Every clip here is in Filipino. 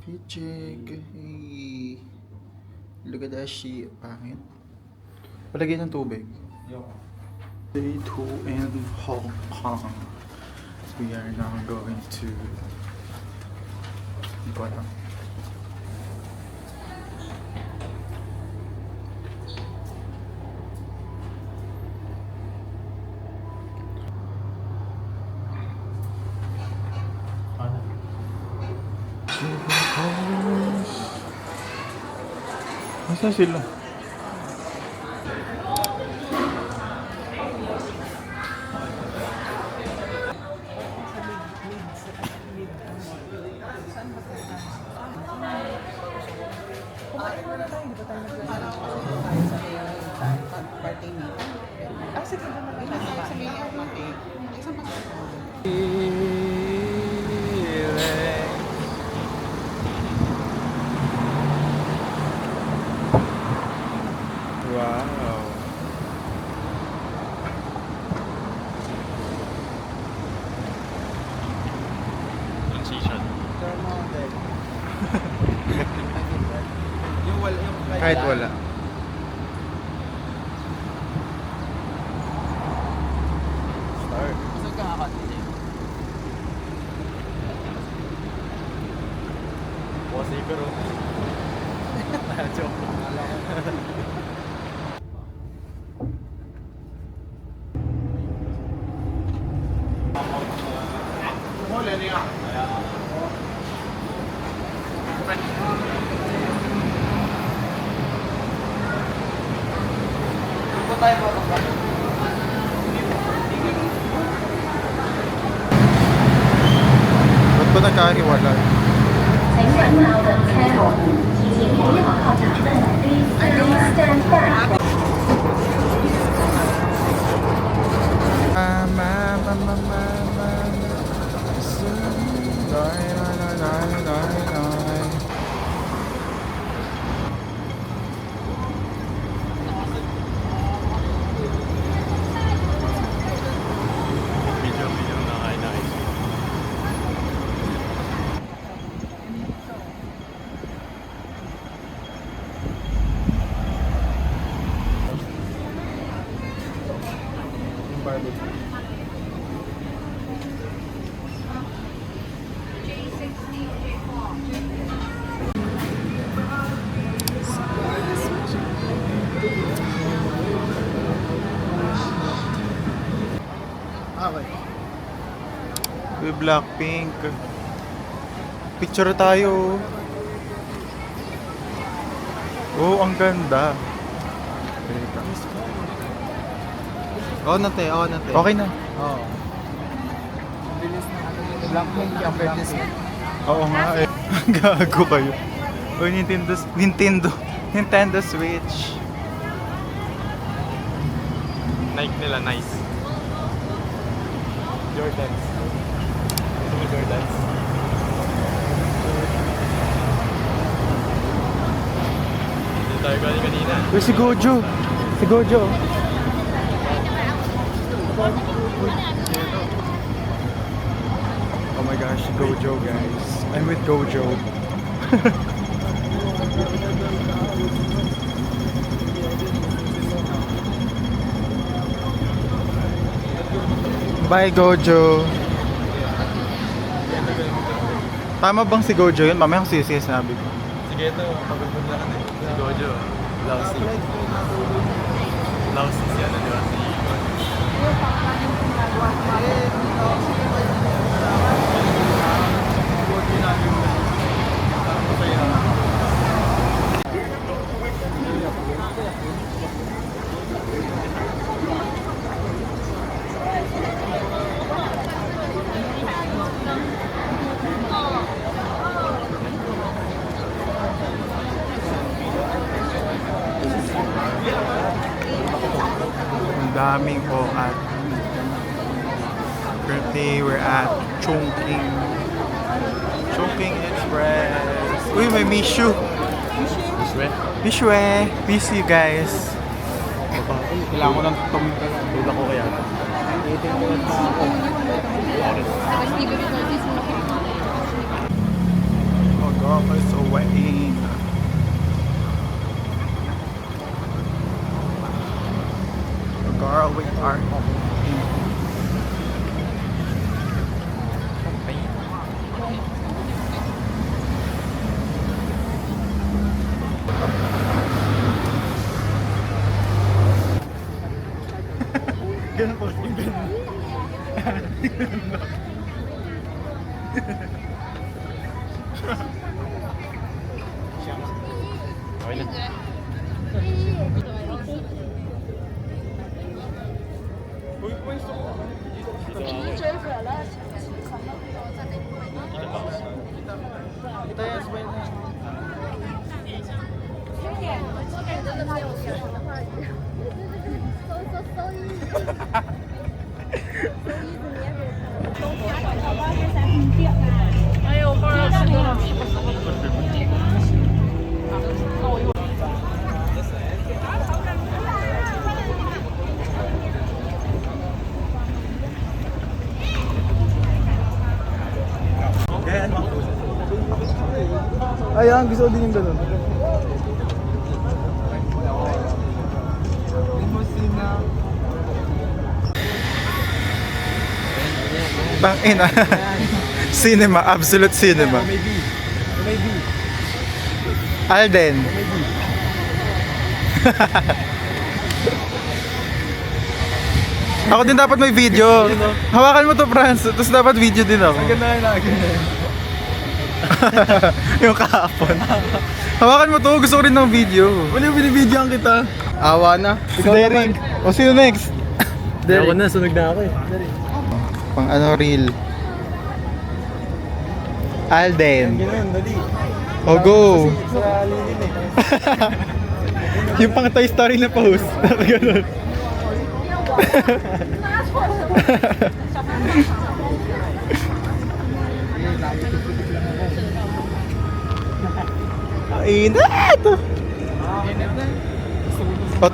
Pichig. Hey. Look at that shit. Pangit. Palagyan ng tubig. Day 2 in Hong Kong. We are now going to... Hindi ko alam. Nasaan sila? Wow. Transition. Kahit wala. Start. Saan ka kakatili? Bossy pero. Joke. Ba't ba nagkahiwalay? 请人鬧人車河，提前起學校站陣，Please stand back。 Video na kain na kayo. With Blackpink. Picture tayo. Oh, ang ganda. Oo na te, oo na te. Okay na. Oo. Blackpink yung advertisement. Oo nga eh. Gago kayo. Oh, Nintendo Switch. Nike nila, nice. Jordans. Ito mo Jordans. Dito tayo galing kanina. Uy, si Gojo. Si Gojo. Oh my gosh, Gojo guys. I'm with Gojo. Bye Gojo. Tama bang si Gojo yun? Mamaya kung sisi sinabi ko. Sige ito, pagpunta ka na. Si Gojo. Lousy. Lousy si ano, di ba? Si Ang daming at currently we're at Chongqing Express. Uy, may Mishu. Mishwe. Miss you guys. Kailangan ko ng tumingin. tulak ko kaya. Oh Rocco is away. A girl with art. Ganun po, ganun. Okay na. Ayan, gusto ko din yung ganun. Bangina. Cinema, absolute cinema. Alden. Ako din dapat may video. Hawakan mo to, Franz. Tapos dapat video din ako. Ganda na lagi. Yung kahapon. Hawakan mo to, gusto ko rin ng video. Wala yung binibidyoan kita. Awa na. Si Derek. O sino next? Ako na, sunog na ako eh. Pang ano reel. Alden. Ganun, dali. O go. Sa lilin eh. Yung pang Toy Story na post. Ganun. Init! O,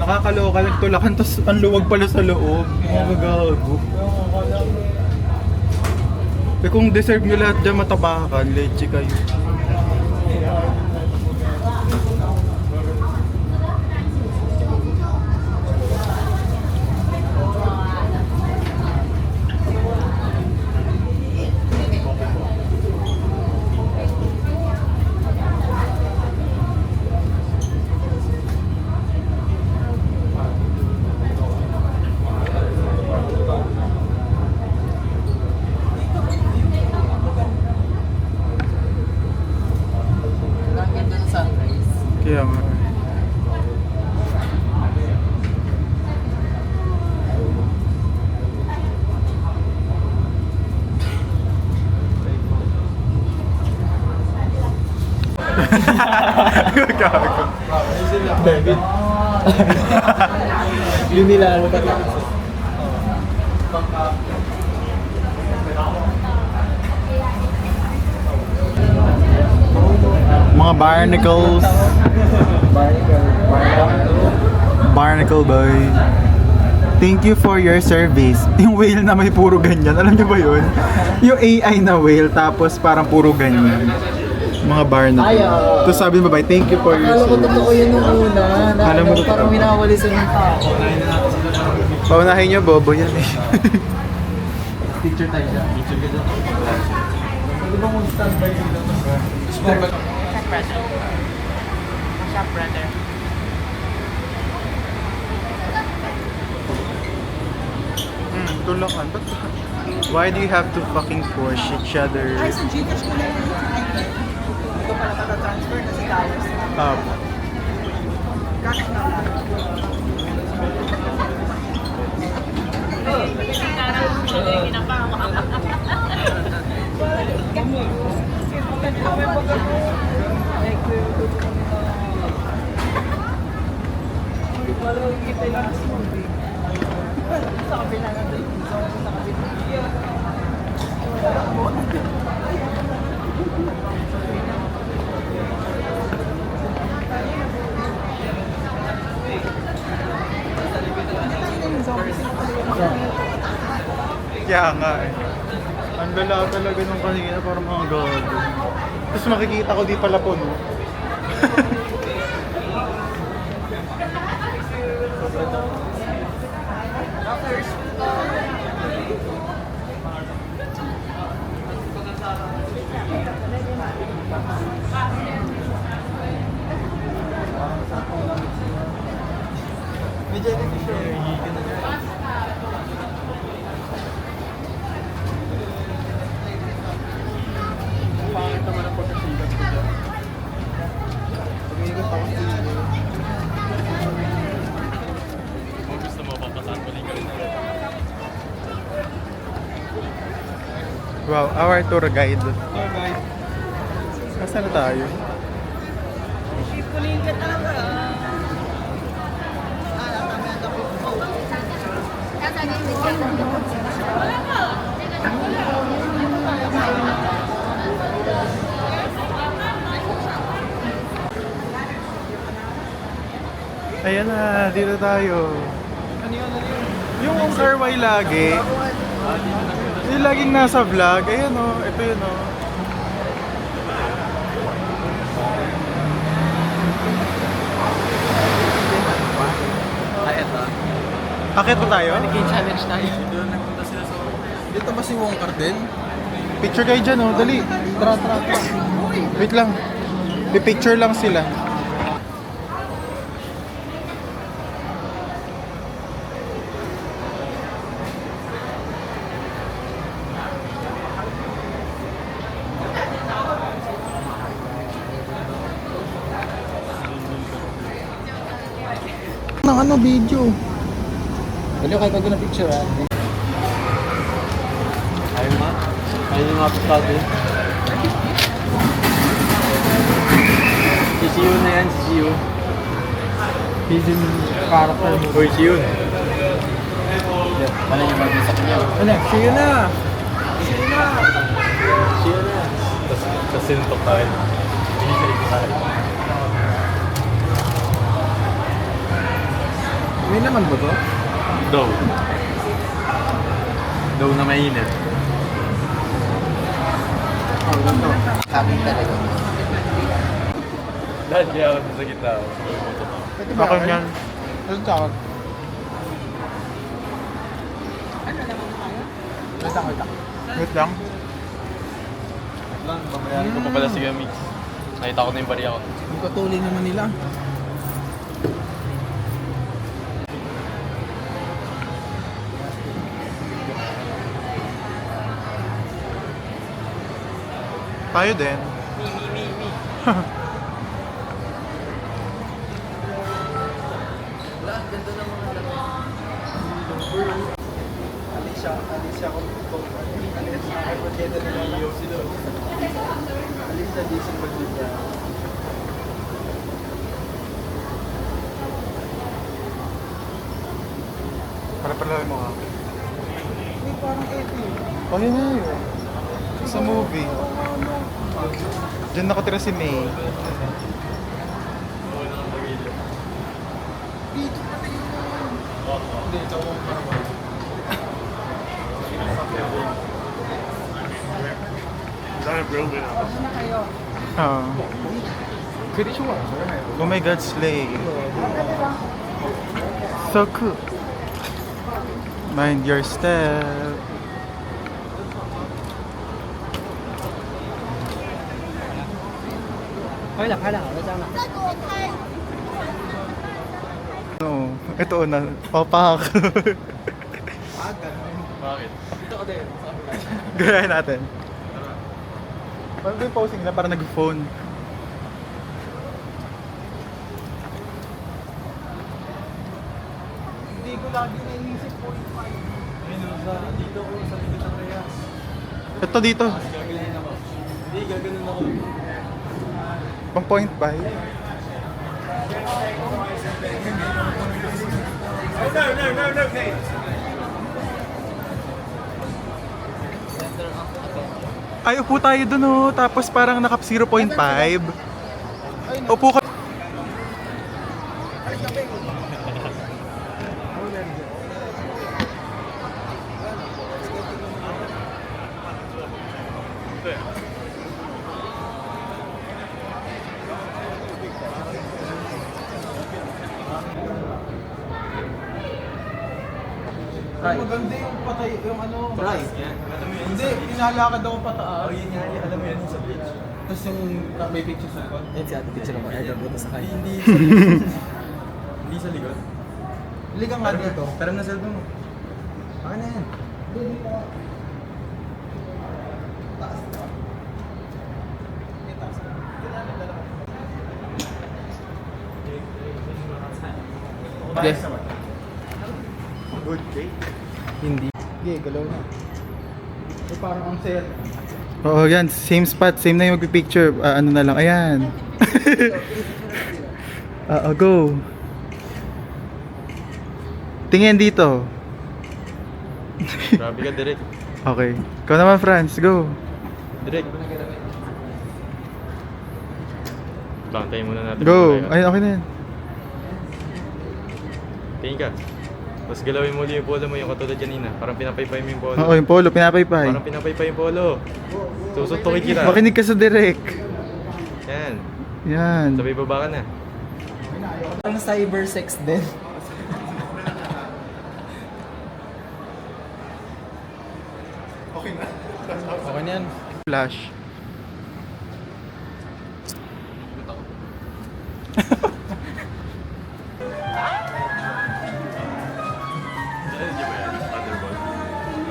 nakakaloka, nagtulakan, tapos ang luwag pala sa loob. Mga gago. Eh kung deserve nyo lahat dyan matapakan, leche kayo. Kaya nga. Gago. David. Yun nila ano pa. Mga barnacles. Barnacle boy. Thank you for your service. Yung whale na may puro ganyan. Alam niyo ba yun? Yung AI na whale tapos parang puro ganyan. Mga barnacle. Tapos sabi ng babae, thank you for your Alam ko service. totoo yun nung una. Alam mo totoo. Parang minawali sa ng tao. Paunahin niyo, bobo yan eh. Picture tayo dyan. Picture ka dyan. Pwede ba mag-standby dito? Shop brother. Tulakan. But why do you have to fucking push each other? Ay, sa Gcash ko na yung hindi ko pala matatransfer na si Carlos. Up. Cash na lang. Wala yung kita lang sa movie. Sa kabila na doon. Sa kabila. Kaya nga eh. Ang lala talaga nung kanina, parang mga gago. Tapos makikita ko di pala po, no? Medyo hindi siya. Pangit naman ang pagkasigat ko dyan. Pag-iingat ako sa inyo. Kung gusto mo, papasahan ko lang rin. Wow, our tour guide. Tour guide. Nasaan na tayo? Puling ka talaga. Ayan na, dito tayo. Ano yun? Yung Carway lagi. Yung laging nasa vlog. Ayan o, ito yun o. Ay, ito. Akit pa tayo? Renegade challenge tayo. Doon nagpunta sila sa Dito ba si Wong Cardel? Picture kayo dyan o, dali. Tara, tara. Wait lang. Pipicture lang sila. Ng ano video? Dali kayo pag picture ha. Ayaw nga. Ayaw nga pagkado. Si Siyo na yan, si Siyo. Hidden character mo. Uy, si yun. Wala yung mag-isap niya. Ano? See you na! Siyo na. Tapos sinuntok tayo. Hindi siya ito tayo. May naman ba to? Dough. Dough na mainit. Oh, ganito. Sabi talaga. Dahil kaya ako sa gitna. Pwede ba ako yan? Ano tawag? Wait lang. Lang, pamayaran ko pa pala si Gamix. Nakita ko na yung bariya ko. Ang patuloy naman nila. Tayo din. Me. Alicia ko. Alicia, I forget the name. Alicia, this is Alicia. Para pala mo ha. May parang eto eh. Oh, yun na yun. Sa movie. Diyan nakatira si May. Tapos na kayo. Oh. Oh my God, Slay. So cool. Mind your step. Kaya lang. Wala na. No, ito na. Papak. Bakit? Gaya natin. Paano yung posing na para nag-phone? Hindi ko lagi naiisip po yung fight. Dito ko sa likod ng Reyes. Ito dito. Gagaling ako. Hindi, gagaling ako. Pang point by. Ay, upo tayo dun oh. Tapos parang nakap 0.5. Upo ka. Maganda yung patay, yung ano. Try. Hindi, pinalakad ako pataas. Yun nga, alam mo yan sa beach. Tapos yung may picture sa likod. Yan si ate picture ako. Ay, gabuto sa kanya. Hindi hindi sa likod. Ligang nga dito. Pero na cellphone mo. Baka na yan. Okay. Good day. Hindi. Sige, galaw na. Eh, parang ang saya. Oo, yan. Same spot. Same na yung magpipicture. Ano na lang. Ayan. Go. Tingin dito. Grabe ka, direct. Okay. Ikaw naman, Franz. Go. Direct. Bantayin muna natin. Go. Muna tayo. Ay, okay na yan. Tingin ka. Tapos galawin mo ulit yung polo mo, yung katulad kanina. Parang pinapaypay mo yung polo. Oo, yung polo. Pinapaypay. Parang pinapaypay yung polo. Susuntukin kita. Makinig ka sa direct. Yan. Yan. Sabay baba ka na. Parang cyber sex din. Okay na yan. Flash.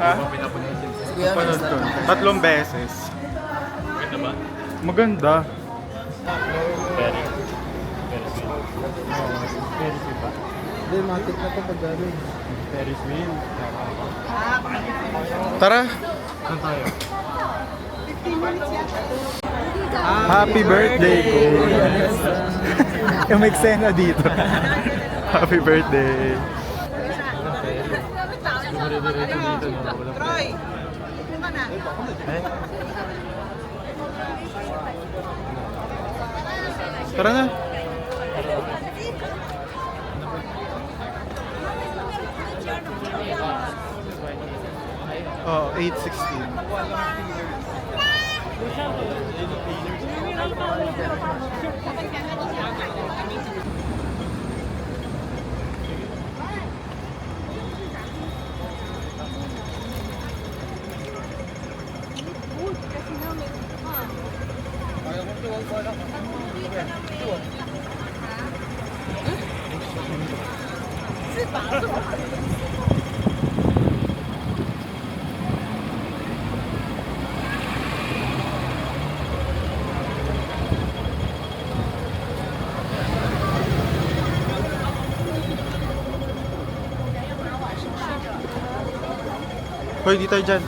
Ha? Sige, Panood ko. 3 beses. Maganda ba? Maganda. Very. Very sweet. Hindi, matik na ito pag gano'n. Very sweet. Tara. Saan tayo? Happy birthday ko. Yung may eksena dito. Happy birthday. Dire-diretso dito, no? Walang Troy! Upo ka na. Tara na. Oh, 8:16. Hoy, di tayo dyan.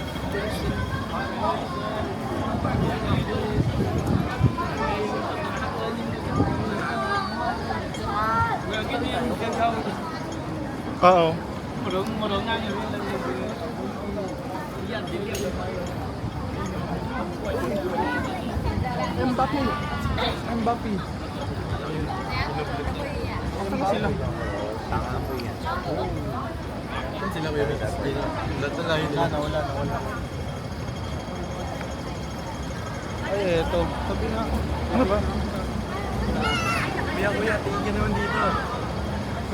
Oo. Mbappe. Mbappe. Saan sila may may kasi? Lahat na lang yun. Wala na. Ay, eto. Sabi na ako. Ano ba? Kuya, tingin ka naman dito.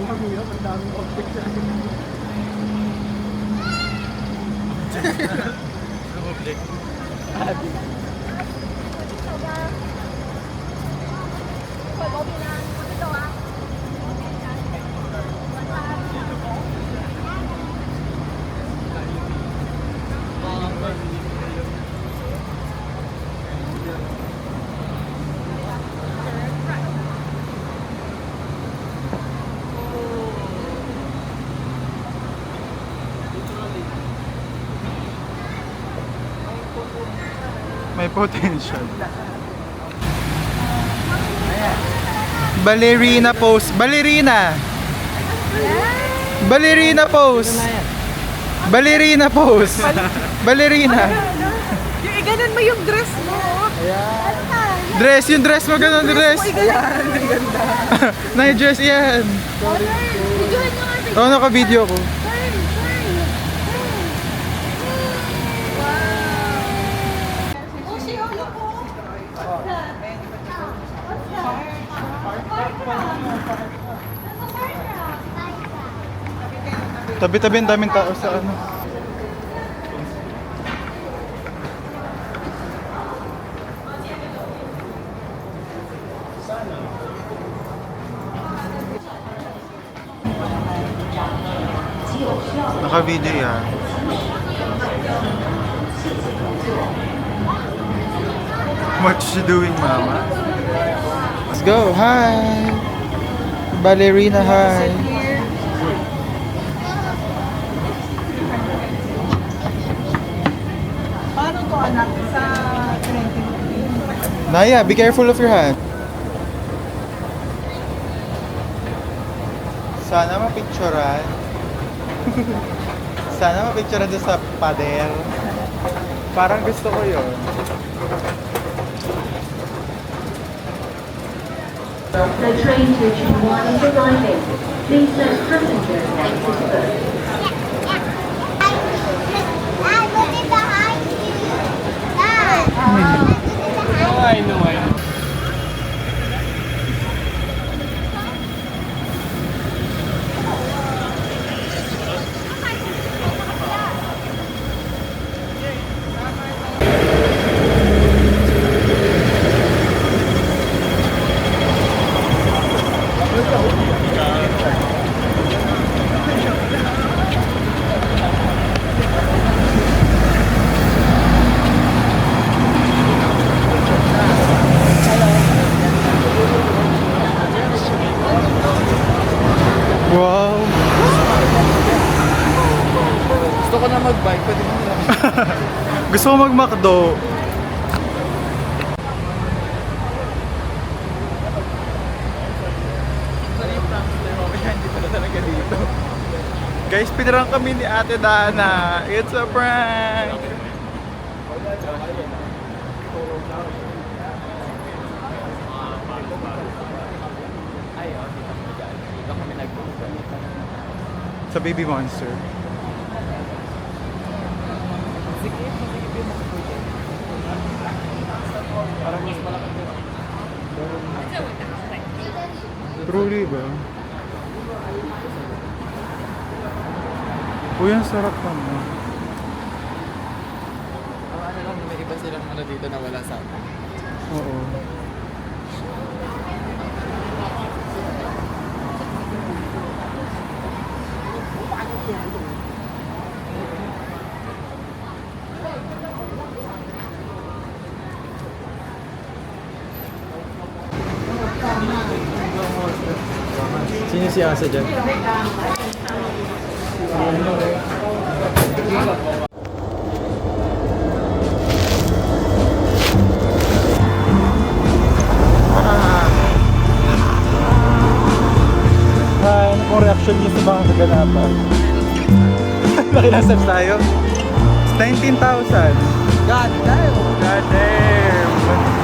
Mahirap, ang daming object sa Ano public? May potential. Ballerina pose. Ballerina! Ballerina pose. Ballerina pose. Ballerina. Yung ganun mo yung dress mo. Dress, yung dress mo, ganun dress. Ayan, ang ganda. Nai-dress yan. Oo, naka-video ko. Tabi-tabi ang daming tao sa ano. Naka-video yan. What you doing, mama? Let's go. Hi. Ballerina, hi. Paano to anak sa 2015? Naya, be careful of your hand. Sana mapicturean. Sana mapicturean doon sa pader. Parang gusto ko yun. The train to Chunghwa is arriving. Please let passengers exit first. Wow. Gusto ko na mag-bike, pwede mo lang. Gusto ko mag-McDo. Hindi pala talaga dito. Guys, pinarang kami ni Ate Dana. It's a prank! Dito kami nag-bike. Sa Baby Monster. Sige, sige mo ko dito. Parang mas malaki dito. Truly ba? Uy, ang sarap naman. Ano lang, may iba silang ano dito na wala sa akin. Oo. Sino si Asa dyan? Hi, ano pong reaction niyo sa mga kaganapan? Nakinasap tayo? It's 19,000. God damn. God damn!